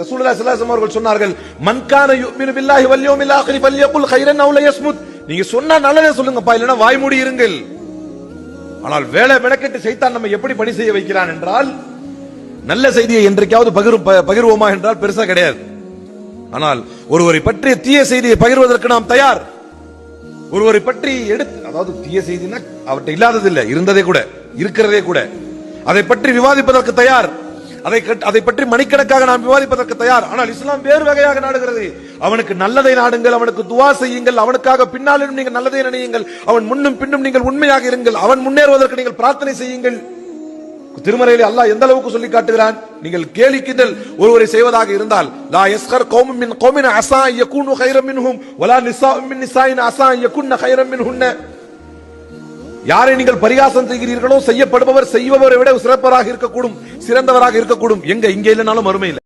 ரசூலுல்லாஹி ஸல்லல்லாஹு அலைஹி வஸல்லம் அவர்கள் சொன்னார்கள், மன் கான யுமினு பில்லாஹி வல் யௌமில் ஆகிர் ஃபல்யகுல் கைரன் அவ் லயஸ்முத். நீங்க சொன்னா நல்லதே சொல்லுங்கப்பா, இல்லனா வாய் மூடி இருங்கள். ஆனால் வேலை மெனக்கெட்டு சைத்தான் நம்ம எப்படி பணி செய்ய வைக்கிறான் என்றால், நல்ல செய்தியை என்றைக்காவது பகிர்வோமா என்றால் பெருசா கிடையாது. ஆனால் ஒருவரை பற்றி தீய செய்தியை பகிர்வதற்கு நாம் தயார். ஒருவரை பற்றி அதாவது தீய செய்தினா அவர்கிட்ட இல்லாதது இல்ல, இருந்ததே கூட, இருக்கிறதே கூட, அதை பற்றி விவாதிப்பதற்கு தயார். அதை பற்றி மணிக்கணக்காக நாம் விவாதிப்பதற்கு தயார். ஆனால் இஸ்லாம் வேறு வகையாக நாடுகிறது. அவனுக்கு நல்லதை நாடுங்கள், அவனுக்கு துவா செய்யுங்கள், அவனுக்காக பின்னாலும் நீங்கள் நல்லதை நினையுங்கள், அவன் முன்னும் பின்னும் நீங்கள் உண்மையாக இருங்கள், அவன் முன்னேறுவதற்கு நீங்கள் பிரார்த்தனை செய்யுங்கள். திருமறையிலே அல்லாஹ் எந்த அளவுக்கு சொல்லி காட்டுகிறான். நீங்கள் கேலி கிண்டல் ஒருவரை செய்வதாக இருந்தால், லா யஸ்கர் கௌமும் மின் கௌமின் அஸா யகூனு கைரம் மின்ஹும் வலா நிஸாஉம் மின் நிஸாஇன் அஸா யகுன்ன கைரம் மின்ஹுன்ன. யாரை நீங்கள் பரிகாசம் செய்கிறீர்களோ செய்யப்படுபவர் செய்பவரை விட சிறப்பவராக இருக்கக்கூடும், சிறந்தவராக இருக்கக்கூடும். எங்க இங்கே இல்லைனாலும் மறுமையில்